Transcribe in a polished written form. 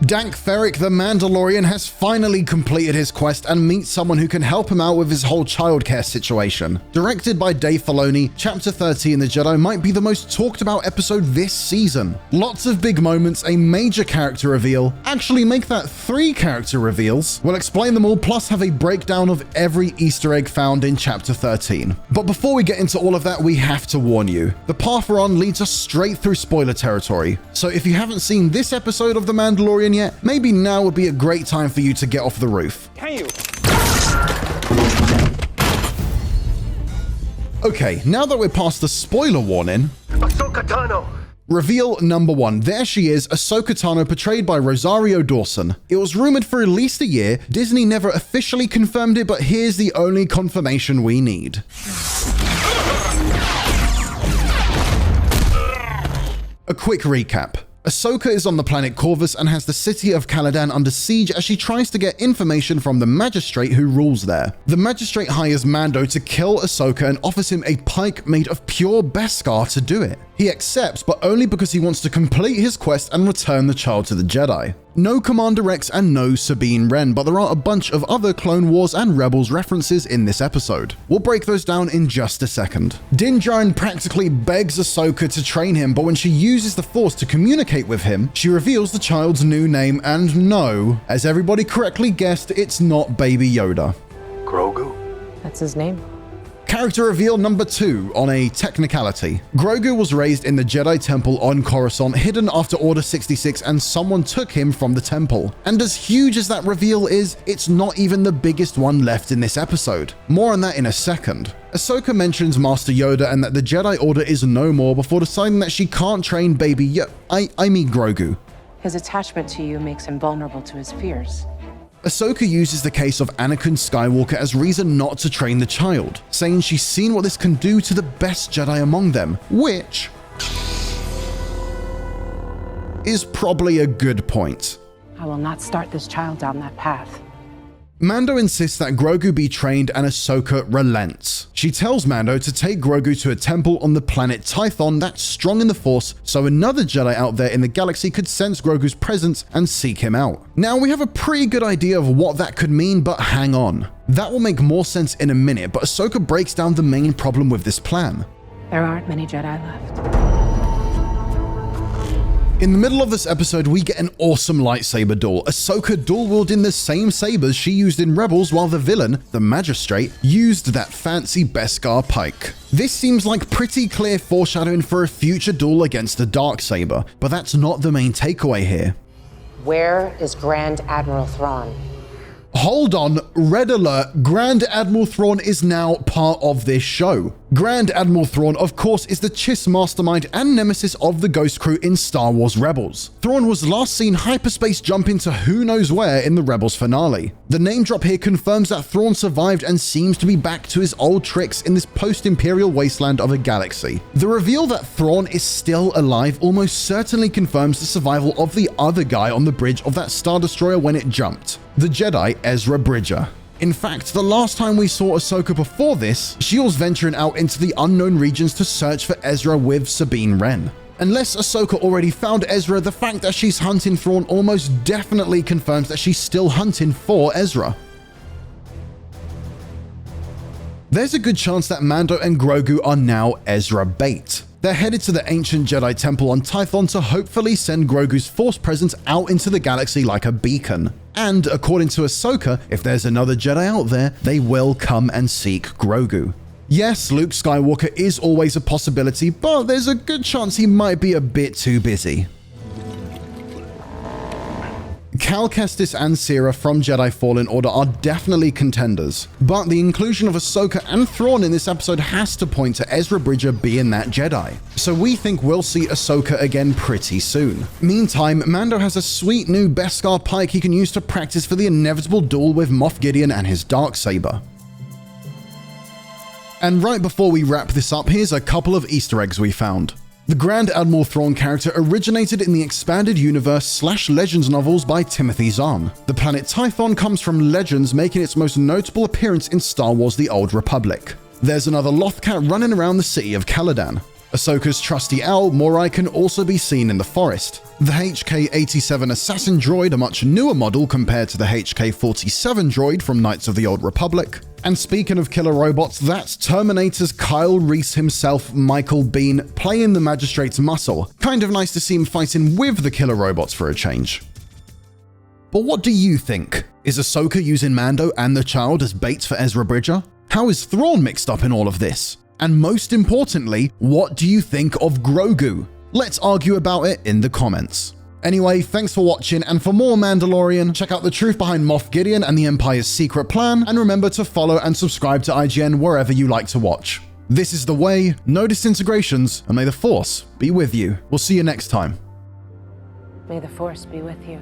Dank Ferrick the Mandalorian has finally completed his quest and meets someone who can help him out with his whole childcare situation. Directed by Dave Filoni, Chapter 30 in The Jedi might be the most talked about episode this season. Lots of big moments, a major character reveal. Actually, make that 3 character reveals. We'll explain them all, plus have a breakdown of every Easter egg found in Chapter 13. But before we get into all of that, we have to warn you. The path we're on leads us straight through spoiler territory. So if you haven't seen this episode of The Mandalorian yet, maybe now would be a great time for you to get off the roof. Can you? Okay, now that we're past the spoiler warning, Ahsoka Tano! Reveal number 1. There she is, Ahsoka Tano, portrayed by Rosario Dawson. It was rumored for at least a year. Disney never officially confirmed it, but here's the only confirmation we need. A quick recap. Ahsoka is on the planet Corvus and has the city of Caladan under siege as she tries to get information from the magistrate who rules there. The magistrate hires Mando to kill Ahsoka and offers him a pike made of pure Beskar to do it. He accepts, but only because he wants to complete his quest and return the child to the Jedi. No Commander Rex and no Sabine Wren, but there are a bunch of other Clone Wars and Rebels references in this episode. We'll break those down in just a second. Din Djarin practically begs Ahsoka to train him, but when she uses the Force to communicate with him, she reveals the child's new name, and no, as everybody correctly guessed, it's not Baby Yoda. Grogu? That's his name. Character reveal number 2 on a technicality. Grogu was raised in the Jedi Temple on Coruscant, hidden after Order 66, and someone took him from the temple. And as huge as that reveal is, it's not even the biggest one left in this episode. More on that in a second. Ahsoka mentions Master Yoda and that the Jedi Order is no more before deciding that she can't train Baby Grogu. His attachment to you makes him vulnerable to his fears. Ahsoka uses the case of Anakin Skywalker as reason not to train the child, saying she's seen what this can do to the best Jedi among them, which is probably a good point. I will not start this child down that path. Mando insists that Grogu be trained and Ahsoka relents. She tells Mando to take Grogu to a temple on the planet Tython that's strong in the Force, so another Jedi out there in the galaxy could sense Grogu's presence and seek him out. Now, we have a pretty good idea of what that could mean, but hang on. That will make more sense in a minute, but Ahsoka breaks down the main problem with this plan. There aren't many Jedi left. In the middle of this episode, we get an awesome lightsaber duel. Ahsoka dual-wielding the same sabers she used in Rebels, while the villain, the Magistrate, used that fancy Beskar pike. This seems like pretty clear foreshadowing for a future duel against the Darksaber, but that's not the main takeaway here. Where is Grand Admiral Thrawn? Hold on, red alert, Grand Admiral Thrawn is now part of this show. Grand Admiral Thrawn, of course, is the Chiss mastermind and nemesis of the Ghost Crew in Star Wars Rebels. Thrawn was last seen hyperspace jumping to who knows where in the Rebels finale. The name drop here confirms that Thrawn survived and seems to be back to his old tricks in this post-Imperial wasteland of a galaxy. The reveal that Thrawn is still alive almost certainly confirms the survival of the other guy on the bridge of that Star Destroyer when it jumped, the Jedi Ezra Bridger. In fact, the last time we saw Ahsoka before this, she was venturing out into the unknown regions to search for Ezra with Sabine Wren. Unless Ahsoka already found Ezra, the fact that she's hunting Thrawn almost definitely confirms that she's still hunting for Ezra. There's a good chance that Mando and Grogu are now Ezra bait. They're headed to the ancient Jedi temple on Tython to hopefully send Grogu's Force presence out into the galaxy like a beacon. And according to Ahsoka, if there's another Jedi out there, they will come and seek Grogu. Yes, Luke Skywalker is always a possibility, but there's a good chance he might be a bit too busy. Cal Kestis and Sierra from Jedi Fallen Order are definitely contenders, but the inclusion of Ahsoka and Thrawn in this episode has to point to Ezra Bridger being that Jedi. So we think we'll see Ahsoka again pretty soon. Meantime, Mando has a sweet new Beskar pike he can use to practice for the inevitable duel with Moff Gideon and his Darksaber. And right before we wrap this up, here's a couple of Easter eggs we found. The Grand Admiral Thrawn character originated in the expanded universe / Legends novels by Timothy Zahn. The planet Tython comes from Legends, making its most notable appearance in Star Wars The Old Republic. There's another Lothcat running around the city of Caladan. Ahsoka's trusty owl, Morai, can also be seen in the forest. The HK-87 assassin droid, a much newer model compared to the HK-47 droid from Knights of the Old Republic. And speaking of killer robots, that's Terminator's Kyle Reese himself, Michael Biehn, playing the Magistrate's muscle. Kind of nice to see him fighting with the killer robots for a change. But what do you think? Is Ahsoka using Mando and the Child as baits for Ezra Bridger? How is Thrawn mixed up in all of this? And most importantly, what do you think of Grogu? Let's argue about it in the comments. Anyway, thanks for watching, and for more Mandalorian, check out the truth behind Moff Gideon and the Empire's secret plan, and remember to follow and subscribe to IGN wherever you like to watch. This is The Way, no disintegrations, and may the Force be with you. We'll see you next time. May the Force be with you.